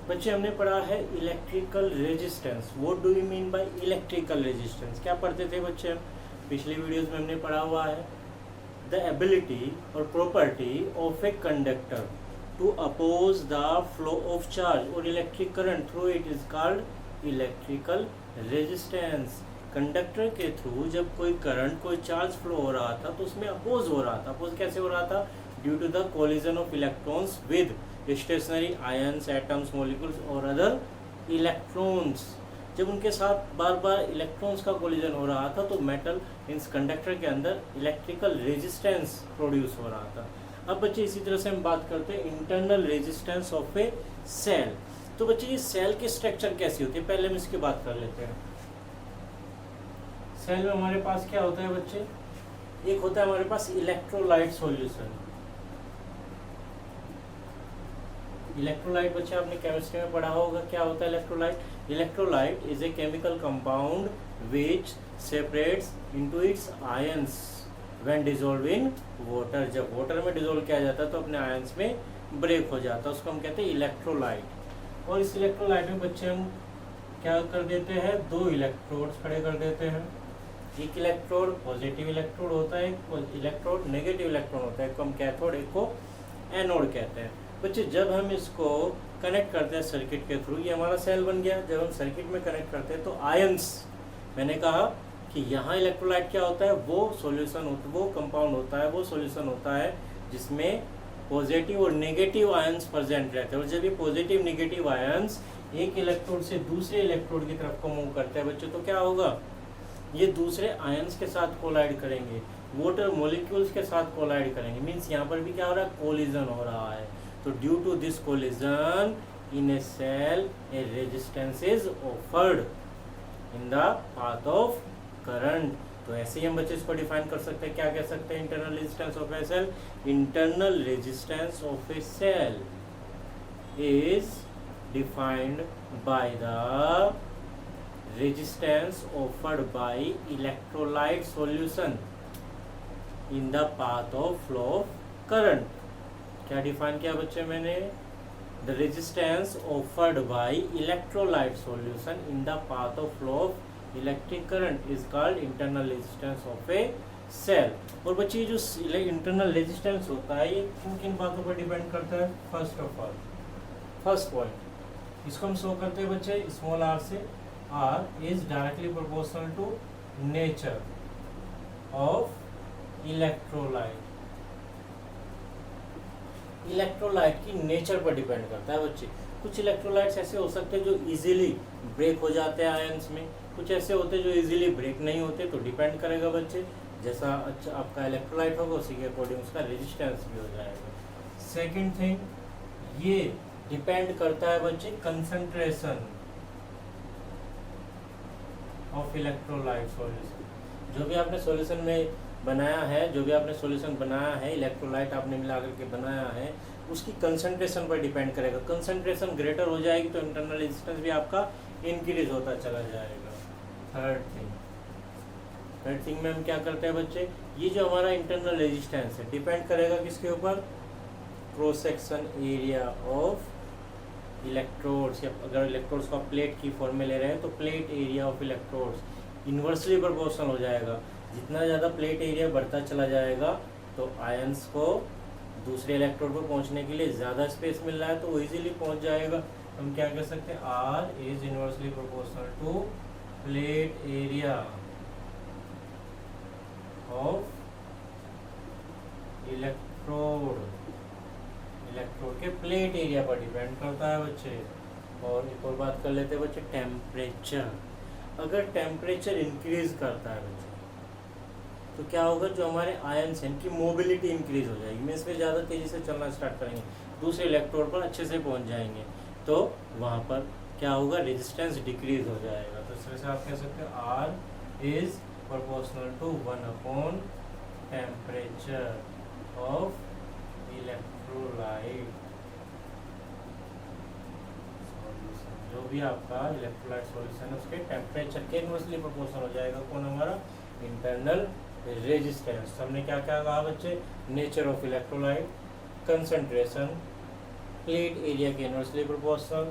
बच्चे हमने पढ़ा है electrical resistance. What do you mean by electrical resistance? क्या पढ़ते थे बच्चे हम? पिछली वीडियोस में हमने पढ़ा हुआ है द एबिलिटी और property of a conductor to oppose the flow of charge और electric current through it is called electrical resistance. Conductor के थ्रू जब कोई करंट, कोई चार्ज फ्लो हो रहा था तो उसमें अपोज हो रहा था। अपोज कैसे हो रहा था? Due to the collision of electrons with stationary ions, atoms, molecules और अदर इलेक्ट्रॉन्स। जब उनके साथ बार बार इलेक्ट्रॉन्स का कोलिजन हो रहा था तो मेटल मीन्स कंडक्टर के अंदर इलेक्ट्रिकल रेजिस्टेंस प्रोड्यूस हो रहा था। अब बच्चे इसी तरह से हम बात करते हैं internal resistance of a cell. तो बच्चे ये सेल की स्ट्रक्चर कैसी होती है, पहले हम इसकी बात कर लेते हैं। सेल में हमारे पास क्या होता है बच्चे? एक होता है हमारे पास इलेक्ट्रोलाइट सॉल्यूशन। इलेक्ट्रोलाइट बच्चे आपने केमिस्ट्री में पढ़ा होगा, क्या होता है electrolyte? Electrolyte is a chemical compound which separates into its ions when dissolve in water. जब वाटर में डिसॉल्व किया जाता है तो अपने आयंस में ब्रेक हो जाता है, उसको हम कहते हैं इलेक्ट्रोलाइट। और इस इलेक्ट्रोलाइट में बच्चे हम क्या कर देते हैं? दो इलेक्ट्रोड्स खड़े कर देते हैं। एक इलेक्ट्रोड पॉजिटिव इलेक्ट्रोड होता है, एक इलेक्ट्रोड नेगेटिव इलेक्ट्रोड होता है। एक को हम कैथोड, एक को एनोड कहते हैं। बच्चे जब हम इसको कनेक्ट करते हैं सर्किट के थ्रू, ये हमारा सेल बन गया। जब हम सर्किट में कनेक्ट करते हैं तो आयंस, मैंने कहा कि यहाँ इलेक्ट्रोलाइट क्या होता है? वो सॉल्यूशन होता है, वो कंपाउंड होता है, वो सॉल्यूशन होता है जिसमें पॉजिटिव और नेगेटिव आयंस प्रेजेंट रहते हैं। और जब ये पॉजिटिव नेगेटिव आयंस एक इलेक्ट्रोड से दूसरे इलेक्ट्रोड की तरफ को मूव करते हैं बच्चों, तो क्या होगा? ये दूसरे आयंस के साथ कोलाइड करेंगे, वाटर मॉलिक्यूल्स के साथ कोलाइड करेंगे। मीन्स यहाँ पर भी क्या हो रहा है? कोलिजन हो रहा है। तो due to this collision in a cell a resistance is offered in the path of current. तो ऐसे ही हम बच्चे इसको डिफाइन कर सकते हैं। क्या कह सकते हैं internal resistance of a cell? Internal resistance of a cell is defined by the resistance offered by electrolyte solution in the path of flow of current. क्या डिफाइन किया बच्चे मैंने? The resistance offered by electrolyte solution in the path of flow of electric current is called internal resistance of a cell. और बच्चे ये जो internal resistance होता है ये किन किन बातों पर डिपेंड करता है? First of all, first point इसको हम शो करते हैं बच्चे स्मॉल आर से। R is directly proportional to nature of electrolyte. Electrolyte की नेचर पर डिपेंड करता है बच्चे। कुछ इलेक्ट्रोलाइट्स ऐसे हो सकते हैं जो इजीली ब्रेक हो जाते हैं आयंस में, कुछ ऐसे होते हैं जो इजीली ब्रेक नहीं होते। तो डिपेंड करेगा बच्चे जैसा अच्छा आपका इलेक्ट्रोलाइट होगा उसी के अकॉर्डिंग उसका रेजिस्टेंस भी हो जाएगा। सेकंड थिंग, ये डिपेंड करता है बच्चे कंसंट्रेशन ऑफ इलेक्ट्रोलाइट सॉल्यूशन। जो भी आपने सॉल्यूशन में बनाया है, जो भी आपने सॉल्यूशन बनाया है, इलेक्ट्रोलाइट आपने मिला करके बनाया है, उसकी कंसंट्रेशन पर डिपेंड करेगा। कंसंट्रेशन ग्रेटर हो जाएगी तो इंटरनल रेजिस्टेंस भी आपका इंक्रीज होता चला जाएगा। थर्ड थिंग में हम क्या करते हैं बच्चे? ये जो हमारा इंटरनल रेजिस्टेंस है डिपेंड करेगा किसके ऊपर? Cross section area of electrodes. या अगर इलेक्ट्रोड्स को प्लेट की फॉर्म में ले रहे हैं तो plate area of electrodes inversely proportional हो जाएगा। जितना ज़्यादा प्लेट एरिया बढ़ता चला जाएगा तो आयंस को दूसरे इलेक्ट्रोड पर पहुंचने के लिए ज़्यादा स्पेस मिल रहा है तो वो इजीली पहुंच जाएगा। हम क्या कह सकते हैं? R is inversely proportional to plate area of electrode. Electrode के प्लेट एरिया पर डिपेंड करता है बच्चे। और एक और बात कर लेते हैं बच्चे, टेम्परेचर। अगर टेम्परेचर इंक्रीज करता है बच्चे तो क्या होगा? जो हमारे आयंस हैं इनकी मोबिलिटी इंक्रीज हो जाएगी। मीन्स वे ज़्यादा तेज़ी से चलना स्टार्ट करेंगे, दूसरे इलेक्ट्रोड पर अच्छे से पहुंच जाएंगे। तो वहाँ पर क्या होगा? रेजिस्टेंस डिक्रीज हो जाएगा। तो इस तरह से आप कह सकते हैं r is proportional to 1 temperature of electrolyte solution. जो भी आपका इलेक्ट्रोलाइट सॉल्यूशन है उसके टेम्परेचर के इनवर्सली प्रोपोर्शनल हो जाएगा। कौन? हमारा इंटरनल रेजिस्टेंस। हमने क्या क्या कहा बच्चे? Nature of electrolyte, concentration, plate area के इनवर्सली प्रोपोर्शनल,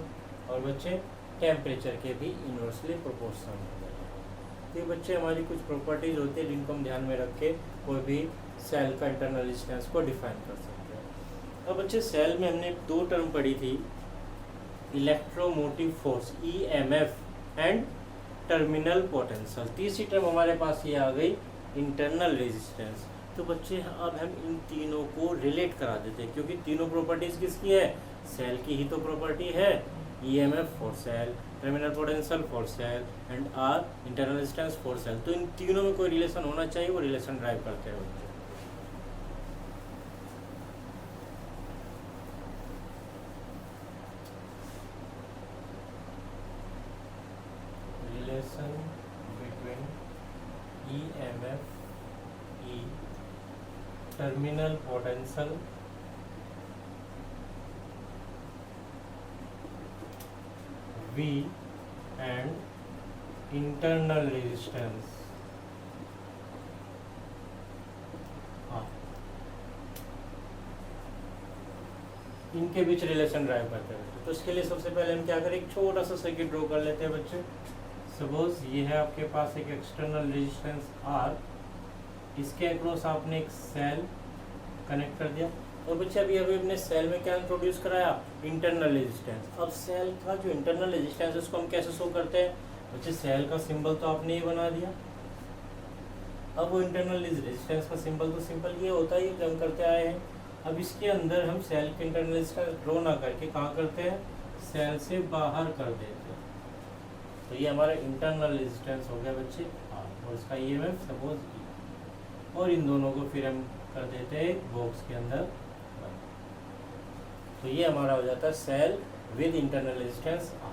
और बच्चे टेम्परेचर के भी इन्वर्सली प्रोपोर्शनल होते हैं। तो ये बच्चे हमारी कुछ प्रॉपर्टीज होती है जिनको हम ध्यान में रख के कोई भी सेल का इंटरनल रेजिस्टेंस को डिफाइन कर सकते हैं। अब बच्चे सेल में हमने 2 टर्म पढ़ी थी, electromotive force EMF and terminal potential. तीसरी टर्म हमारे पास ये आ गई इंटरनल रेजिस्टेंस। तो बच्चे अब हम इन तीनों को रिलेट करा देते हैं, क्योंकि तीनों प्रॉपर्टीज किसकी है, सेल की ही तो प्रॉपर्टी है। EMF for cell, terminal potential for cell and r internal resistance for cell. तो इन तीनों में कोई रिलेशन होना चाहिए, वो रिलेशन ड्राइव करते हैं बच्चे। Relation between EMF E, terminal potential V and internal resistance R, इनके बीच रिलेशन ड्राइव करते हैं। तो इसके लिए सबसे पहले हम क्या करें, एक छोटा सा सर्किट ड्रॉ कर लेते हैं बच्चे। सपोज ये है आपके पास एक एक्सटर्नल रेजिस्टेंस R, इसके अक्रॉस आपने एक सेल कनेक्ट कर दिया। और बच्चे अभी हमने सेल में क्या इंट्रोड्यूस कराया, इंटरनल रेजिस्टेंस। अब सेल का जो इंटरनल रेजिस्टेंस है उसको हम कैसे शो करते हैं बच्चे, सेल का सिंबल तो आपने ये बना दिया। अब वो इंटरनल रेजिस्टेंस का सिंबल तो सिंपल ये होता है जो हम करते आए हैं। अब इसके अंदर हम सेल के इंटरनल रेजिस्टेंस ड्रॉ ना करके कहाँ करते हैं, सेल से बाहर कर देते हैं। तो ये हमारा इंटरनल रेजिस्टेंस हो गया बच्चे R, और इसका EMF सपोज E, और इन दोनों को फिर हम कर देते हैं बॉक्स के अंदर। तो ये हमारा हो जाता है cell with internal resistance R।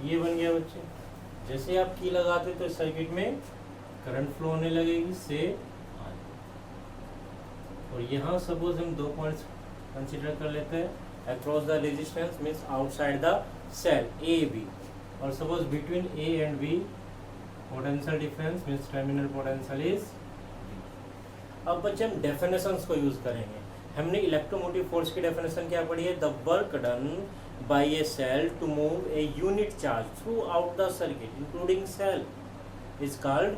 ये बन गया बच्चे। जैसे आप की लगाते तो इस सर्किट में करंट फ्लो होने लगेगी से R। और यहाँ सपोज हम 2 पॉइंट्स कंसीडर कर लेते हैं, across the resistance means outside the cell A B, और suppose between A and B potential difference means terminal potential is. अब बच्चे हम डेफिनेशंस को यूज करेंगे। हमने इलेक्ट्रोमोटिव फोर्स की डेफिनेशन क्या पढ़ी है, the work done by a cell to move a unit charge throughout the circuit including cell is called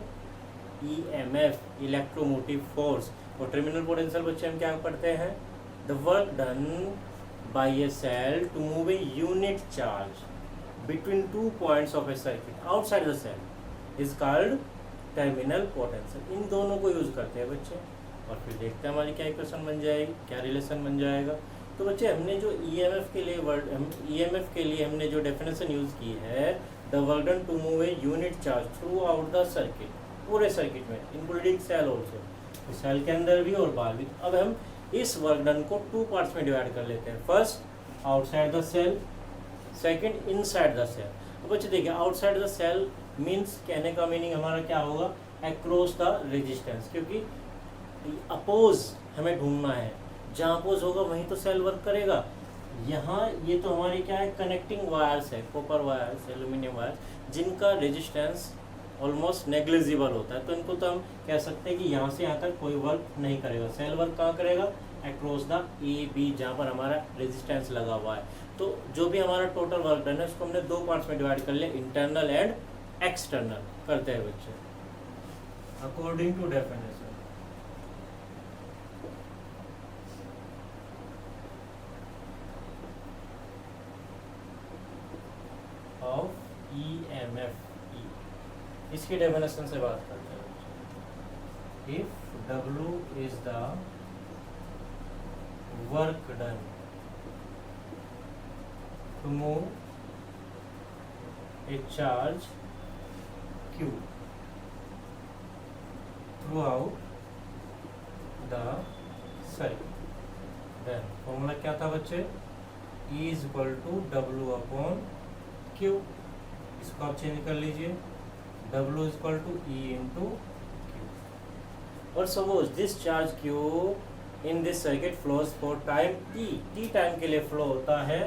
EMF, electromotive force. और टर्मिनल पोटेंशियल बच्चे हम क्या पढ़ते हैं, the work done by a cell to move a unit charge between 2 points of a circuit outside the cell is called terminal potential. इन दोनों को use करते हैं बच्चे, और फिर देखते हैं हमारी क्या इक्वेशन बन जाएगी, क्या रिलेशन बन जाएगा। तो बच्चे हमने जो EMF के लिए हमने जो डेफिनेशन यूज की है, the work done to move a unit charge throughout the circuit, पूरे सर्किट में इंक्लूडिंग सेल ऑल्सो, तो सेल के अंदर भी और बाहर भी। अब हम इस वर्क डन को 2 पार्ट्स में डिवाइड कर लेते हैं, first outside the cell, second inside the cell. अब बच्चे देखिए आउटसाइड द सेल मीन्स कहने का मीनिंग हमारा क्या होगा, अक्रॉस द रेजिस्टेंस, क्योंकि अपोज हमें ढूंढना है, जहाँ अपोज होगा वहीं तो सेल वर्क करेगा। यहाँ ये तो हमारी क्या है, कनेक्टिंग वायर्स है, कॉपर वायर्स, एल्यूमिनियम वायर्स, जिनका रेजिस्टेंस ऑलमोस्ट नेग्लिजिबल होता है। तो इनको तो हम कह सकते हैं कि यहाँ से यहाँ तक कोई वर्क नहीं करेगा। सेल वर्क कहाँ करेगा, अक्रॉस द AB, जहाँ पर हमारा रेजिस्टेंस लगा हुआ है। तो जो भी हमारा टोटल वर्क डन है उसको हमने 2 पार्ट्स में डिवाइड कर लिया, इंटरनल एंड एक्सटर्नल करते हैं बच्चे according to definition of EMF। इसकी डेफिनेशन से बात करते हैं। If W is the work done to move a charge Q throughout the circuit, then formula क्या था बच्चे, E is equal to W upon Q। इसको आप चेंज कर लीजिए, W is equal to E into Q। और suppose this charge Q in this circuit flows for time t time के लिए फ्लो होता है।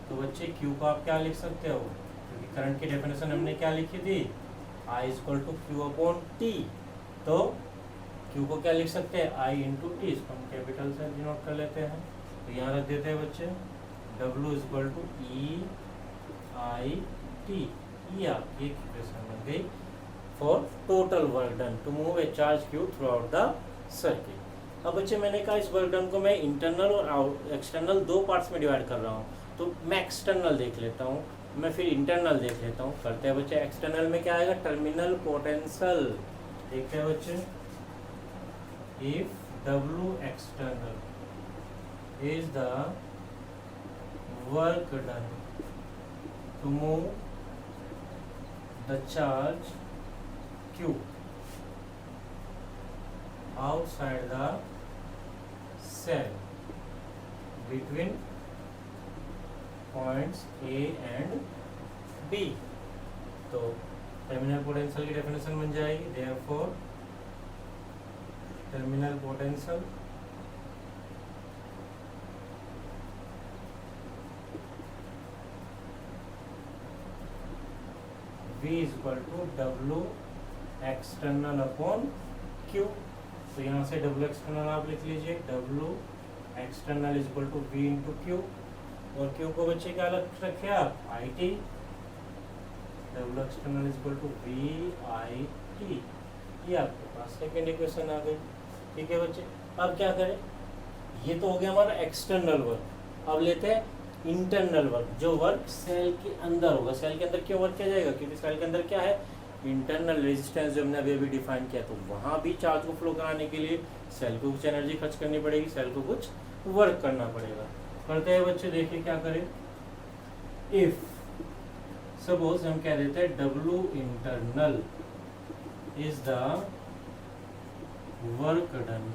तो बच्चे Q को आप क्या लिख सकते हो, क्योंकि करंट की डेफिनेशन हमने क्या लिखी थी, I is equal to Q upon T। तो Q को क्या लिख सकते हैं, I into T, इसको हम कैपिटल से डिनोट कर लेते हैं। तो यहाँ रख देते हैं बच्चे W equal to E I T, ये आपकी इक्वेशन बन गई for total work done to move a charge Q throughout the circuit. अब बच्चे मैंने कहा इस वर्क डन को मैं इंटरनल और एक्सटर्नल दो पार्ट्स में डिवाइड कर रहा हूँ, तो मैं एक्सटर्नल देख लेता हूँ, मैं फिर इंटरनल देख लेता हूँ। करते हैं बच्चे, एक्सटर्नल में क्या आएगा, टर्मिनल पोटेंशियल। देखते हैं बच्चे, if W external is the work done to move the charge Q outside the cell between points A and B, तो टर्मिनल पोटेंशियल की डेफिनेशन बन जाएगी, therefore terminal potential V is equal to W external upon Q। तो यहाँ से W external आप लिख लीजिए, W external is equal to V into Q, और Q को बच्चे क्या रखे आप, IT। W external is equal to VIT, ये आपके पास सेकेंड इक्वेशन आ गई। ठीक है बच्चे, अब क्या करें, ये तो हो गया हमारा एक्सटर्नल वर्क। अब लेते हैं इंटरनल वर्क, जो वर्क सेल के अंदर होगा। सेल के अंदर क्यों वर्क किया जाएगा, क्योंकि सेल के अंदर क्या है, इंटरनल रेजिस्टेंस जो हमने अभी डिफाइन किया, तो वहाँ भी चार्ज को फ्लो कराने के लिए सेल को कुछ एनर्जी खर्च करनी पड़ेगी, सेल को कुछ वर्क करना पड़ेगा। करते हैं बच्चे, देखिए क्या करें, इफ सपोज हम कह देते हैं W internal is the work done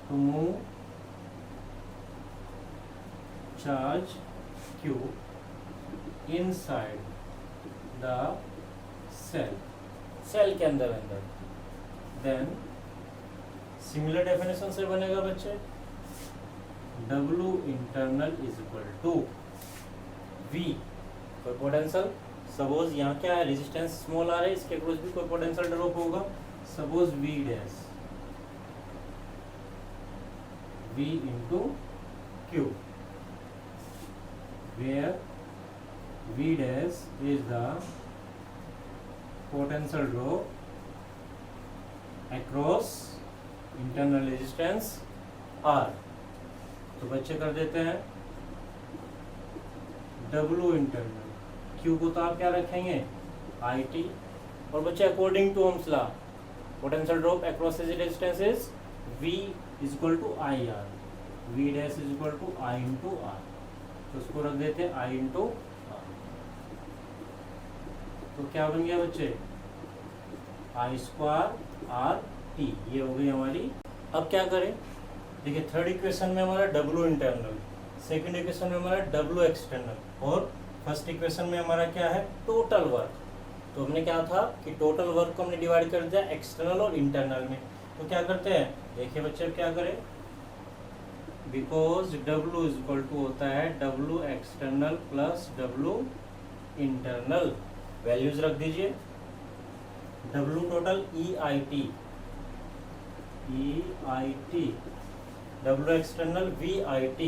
to move charge Q inside the cell के अंदर देन सिमिलर डेफिनेशन से बनेगा बच्चे, W internal is equal to V, कोई पोटेंशियल, सपोज यहाँ क्या है, रेजिस्टेंस स्मॉल आ रहा है, इसके अक्रॉस भी कोई पोटेंशियल ड्रॉप होगा, suppose V dash V into Q, where V dash is the potential drop across internal resistance R। तो बच्चे कर देते हैं W इंटरनल, Q को तो आप क्या रखेंगे, IT, और बच्चे according to Ohm's law potential drop across resistance is V is equal to IR, V dash is equal to I into R, तो उसको रख देते हैं I इंटू R। तो क्या बन गया बच्चे, I स्क्वायर R T, ये हो गई हमारी। अब क्या करें, देखिए थर्ड इक्वेशन में हमारा W इंटरनल, सेकंड इक्वेशन में हमारा W एक्सटर्नल, और फर्स्ट इक्वेशन में हमारा क्या है, टोटल वर्क। तो हमने क्या था कि टोटल वर्क को हमने डिवाइड कर दिया एक्सटर्नल और इंटरनल में। तो क्या करते हैं, देखिए बच्चे क्या करें, because W is equal to होता है W external plus W internal, values रख दीजिए, W total EIT, W external VIT,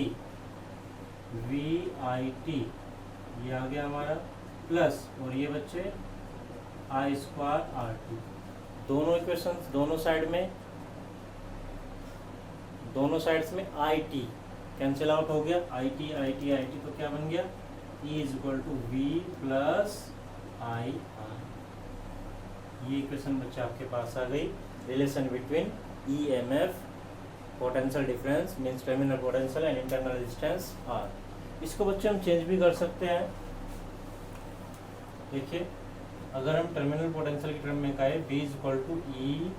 ये आ गया हमारा, प्लस और ये बच्चे I स्क्वायर RT। दोनों इक्वेशंस दोनों साइड्स में IT कैंसिल आउट हो गया, IT, तो क्या बन गया, E is equal to V plus IR। ये इक्वेशन बच्चे आपके पास आ गई, relation between EMF potential difference means terminal potential and internal resistance R। इसको बच्चे हम चेंज भी कर सकते हैं। देखिए अगर हम टर्मिनल पोटेंशियल की टर्म में कहें V is equal to E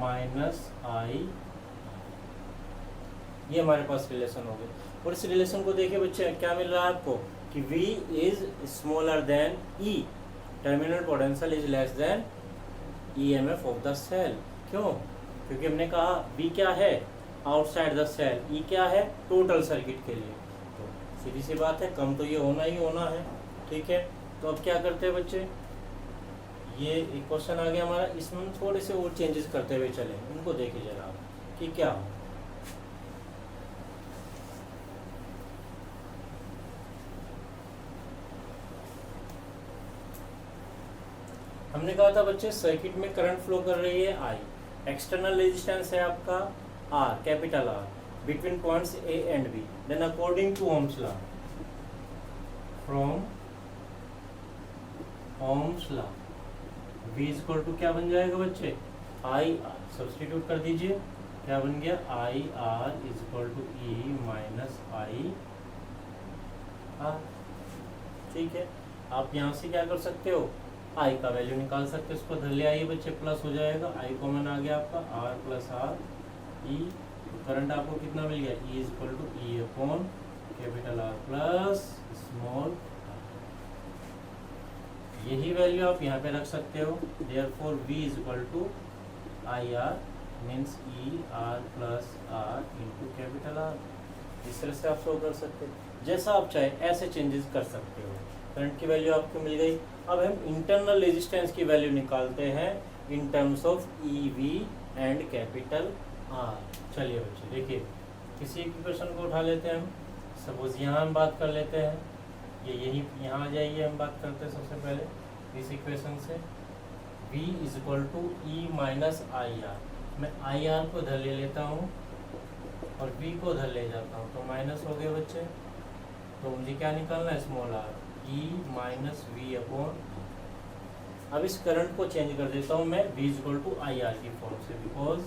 minus I, ये हमारे पास रिलेशन हो गई। और इस रिलेशन को देखिए बच्चे क्या मिल रहा है आपको कि V is smaller than E, terminal potential is less than EMF of the cell. क्यों, क्योंकि हमने कहा V क्या है, आउटसाइड द सेल, E क्या है, टोटल सर्किट के लिए। तो सीधी सी बात है, कम तो ये होना ही होना है। ठीक है, तो अब क्या करते हैं बच्चे, ये एक क्वेश्चन आ गया हमारा, इसमें हम थोड़े से और चेंजेस करते हुए चले, उनको देखिए जरा आप कि क्या हो। हमने कहा था बच्चे सर्किट में करंट फ्लो कर रही है आई, एक्सटर्नल रेजिस्टेंस है आपका R, capital R, between points A and B. Then according to Ohm's law, from Ohm's law V equal to क्या बन जाएगा बच्चे, आई आर। सब्सटीट्यूट कर दीजिए, क्या बन गया, I R is equal to E minus I R. ठीक है, आप यहाँ से क्या कर सकते हो, आई का वैल्यू निकाल सकते हो, इसको धर ले आइए बच्चे, प्लस हो जाएगा, आई कॉमन आ गया आपका, R plus R E. Current आपको कितना मिल गया, E is equal to E upon capital R plus small. यही वैल्यू आप यहाँ पे रख सकते हो, therefore V is equal to I R means E R plus R into capital R. इस तरह से आप शो कर सकते हो, जैसा आप चाहे ऐसे चेंजेस कर सकते हो। करंट की वैल्यू आपको मिल गई। अब हम इंटरनल रेजिस्टेंस की वैल्यू निकालते हैं इन terms of E V and capital R. चलिए बच्चे देखिए, किसी एक क्वेश्चन को उठा लेते हैं हम। सपोज यहाँ हम बात कर लेते हैं, ये यही यहाँ आ जाइए, हम बात करते हैं सबसे पहले इस इक्वेशन से। V is equal to E minus I R. मैं आई आर को धर ले लेता हूँ और V को धर ले जाता हूँ, तो माइनस हो गए बच्चे। तो मुझे क्या निकालना है, small R, E minus V upon. अब इस करंट को चेंज कर देता हूँ मैं V is equal to I R की फॉर्म से, because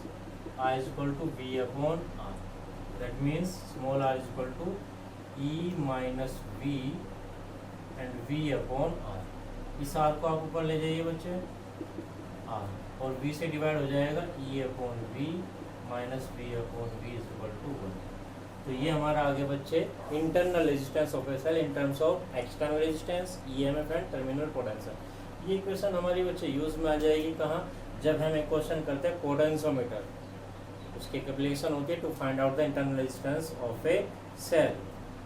I is equal to V upon R. That means small r is equal to E minus V and v upon r। इस r को आप ऊपर ले जाइए बच्चे, r, और v से डिवाइड हो जाएगा e upon v minus v upon v is equal to 1। तो ये हमारा आगे बच्चे internal resistance of a cell in terms of external resistance, EMF and terminal potential. ये इक्वेशन हमारी बच्चे यूज में आ जाएगी कहाँ, जब हम एक क्वेश्चन करते हैं पोटेंशियोमीटर, उसकी एप्लीकेशन होती है to find out the internal resistance of a cell.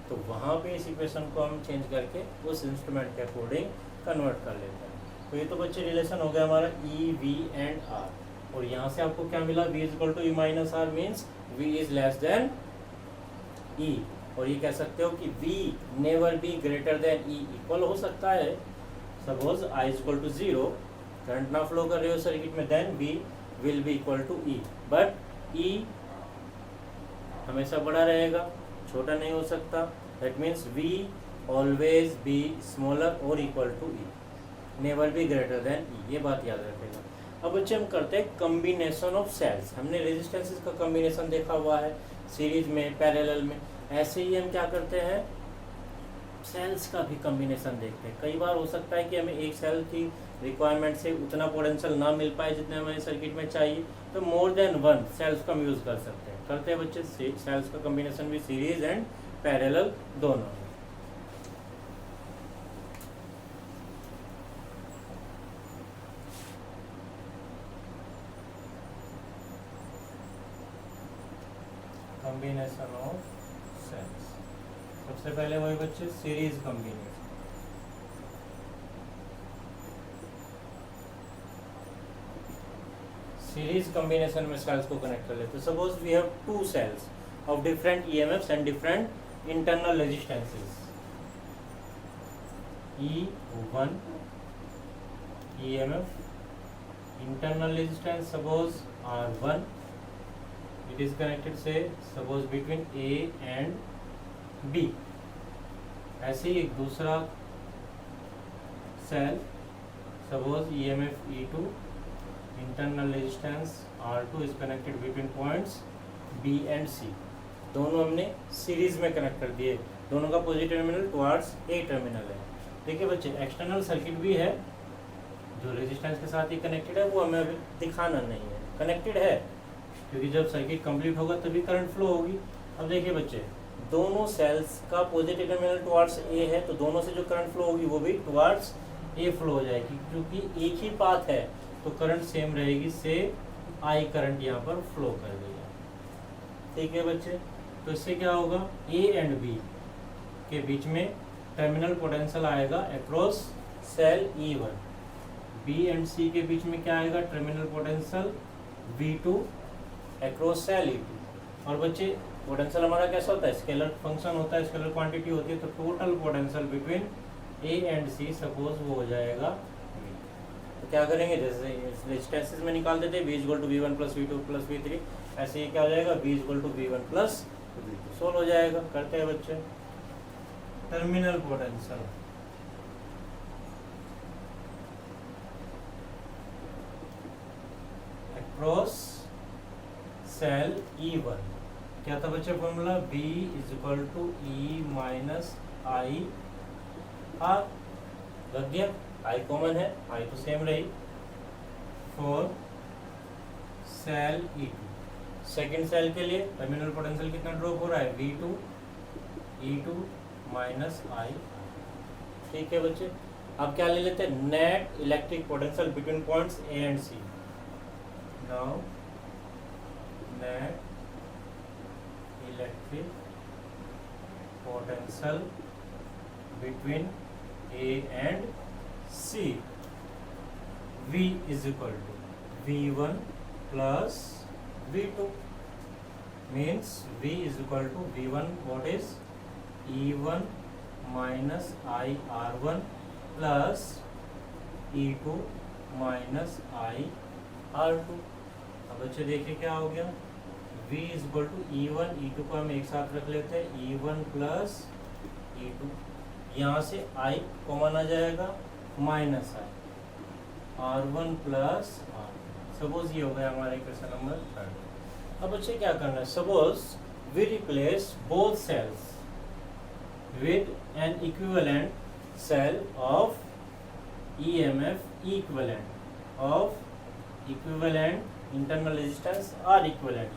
तो वहाँ पे इस इक्वेशन को हम चेंज करके उस इंस्ट्रूमेंट के अकॉर्डिंग कन्वर्ट कर लेते हैं। तो ये तो बच्चे रिलेशन हो गया हमारा ई वी एंड आर, और यहाँ से आपको क्या मिला, V is equal to E minus R means V is less than E। और ये कह सकते हो कि V never be greater than E, इक्वल हो सकता है। Suppose I is equal to 0, current ना फ्लो कर रहे हो सर्किट में, then V will be equal to E, but E हमेशा बड़ा रहेगा, छोटा नहीं हो सकता। That means V always be smaller और equal to E, never be greater than E, ये बात याद रखेगा। अब बच्चे हम करते हैं कम्बिनेशन ऑफ सेल्स। हमने रेजिस्टेंसेस का कम्बिनेशन देखा हुआ है सीरीज में, पैरेलल में। ऐसे ही हम क्या करते हैं, सेल्स का भी कम्बिनेशन देखते हैं। कई बार हो सकता है कि हमें एक सेल की रिक्वायरमेंट से उतना पोटेंशियल ना मिल पाए जितने हमारे सर्किट में चाहिए, तो मोर देन वन सेल्स का हम यूज़ कर सकते हैं। करते हैं बच्चे सेल्स का कम्बिनेशन भी सीरीज एंड पैरेलल दोनों। कॉम्बिनेशन ऑफ सेल्स, सबसे पहले वही बच्चे सीरीज कॉम्बिनेशन। सीरीज कॉम्बिनेशन में सेल्स को कनेक्ट कर लेते हैं। Suppose we have two cells of different EMFs and different internal resistances. E1 EMF, internal resistance suppose R1, it is connected say suppose between A and B। ऐसे ही एक दूसरा cell suppose EMF E2, internal resistance R2 is connected between points B and C। दोनों हमने series में connect कर दिए, दोनों का positive terminal towards A terminal है। देखिए बच्चे एक्सटर्नल सर्किट भी है जो रेजिस्टेंस के साथ ही कनेक्टेड है, वो हमें अभी दिखाना नहीं है, कनेक्टेड है, क्योंकि जब सर्किट कंप्लीट होगा तभी करंट फ्लो होगी। अब देखिए बच्चे, दोनों सेल्स का पॉजिटिव टर्मिनल टुवर्ड्स ए है, तो दोनों से जो करंट फ्लो होगी वो भी टुवर्ड्स ए फ्लो हो जाएगी, क्योंकि एक ही पाथ है तो करंट सेम रहेगी, से आई करंट यहाँ पर फ्लो कर देगा। ठीक है बच्चे, तो इससे क्या होगा, ए एंड बी के बीच में टर्मिनल पोटेंशियल आएगा across cell E1। B and C के बीच में क्या आएगा, terminal potential V2 across cell E2। और बच्चे पोटेंशियल हमारा कैसा होता है, स्केलर फंक्शन होता है, स्केलर क्वांटिटी होती है, तो total potential between A and C suppose वो हो जाएगा V। तो क्या करेंगे, जैसे रेजिस्टेंसेस में निकाल देते हैं V equal to V1 plus V2 plus V3, ऐसे ही क्या हो जाएगा V equal to V1 plus V2 solve हो जाएगा। करते हैं बच्चे। Terminal potential across cell E1 क्या था बच्चे formula, V is equal to E minus I R. लग गया, आई कॉमन है, आई तो सेम रही। For sale E2 second cell के लिए टर्मिनल पोटेंशियल कितना ड्रॉप हो रहा है, V2 E2 माइनस आई। ठीक है बच्चे, अब क्या ले लेते हैं, net electric potential between points A and C. Now net electric potential between A and C. V is equal to V1 plus V2 means V is equal to V1 what is E1 minus IR1 plus E2 minus IR2। अब बच्चे देखिए क्या हो गया, V is equal to E1 E2 को हम एक साथ रख लेते हैं, E1 plus E2, यहाँ से I कॉमन आ जाएगा माइनस आई R1 प्लस R। सपोज ये हो गया हमारा इक्वेशन नंबर 3। अब बच्चे क्या करना है, suppose we replace both cells with an equivalent cell of EMF equivalent of equivalent internal resistance R equivalent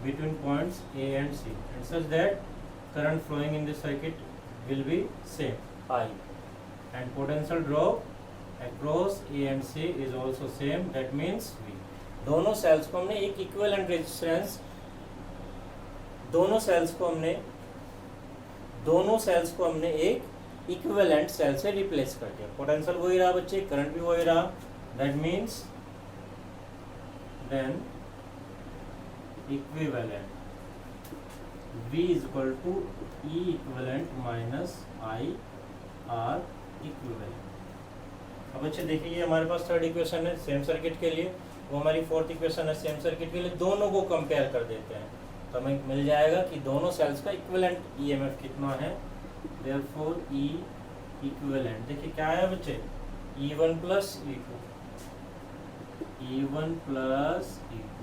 between points A and C and such that current flowing in the circuit will be same I and potential drop across A and C is also same, that means V। दोनों sales को हमने एक equivalent resistance, दोनों sales को हमने एक equivalent cell से replace कर दिया। पोटेंशियल वही रहा बच्चे, करंट भी वही रहा, that means then equivalent V is equal to E equivalent minus I R equivalent। अब बच्चे देखिए ये हमारे पास थर्ड इक्वेशन है सेम सर्किट के लिए, वो हमारी फोर्थ इक्वेशन है सेम सर्किट के लिए। दोनों को कंपेयर कर देते हैं तो हमें मिल जाएगा कि दोनों सेल्स का इक्विवेलेंट EMF कितना है। देयरफॉर E इक्विवेलेंट देखिए क्या है बच्चे, E1 plus E2, E1 plus E2,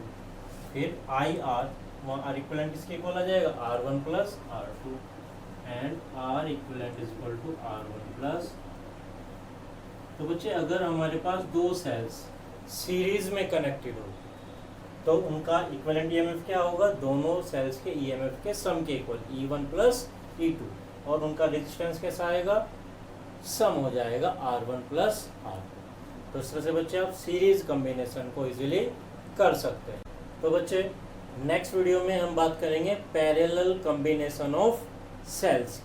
फिर IR, वहाँ R इक्विवेलेंट किसके इक्वल आ जाएगा, R1 plus R2 and R equivalent is equal to R1 plus. तो बच्चे अगर हमारे पास दो सेल्स सीरीज में कनेक्टेड हो तो उनका इक्विवेलेंट EMF क्या होगा, दोनों सेल्स के EMF के सम के इक्वल E1 प्लस E2, और उनका रेजिस्टेंस कैसा आएगा, सम हो जाएगा R1 प्लस R2। तो इस तरह से बच्चे आप सीरीज कॉम्बिनेशन को इजीली कर सकते हैं। तो बच्चे नेक्स्ट वीडियो में हम बात करेंगे पैरेलल कॉम्बिनेशन ऑफ सेल्स।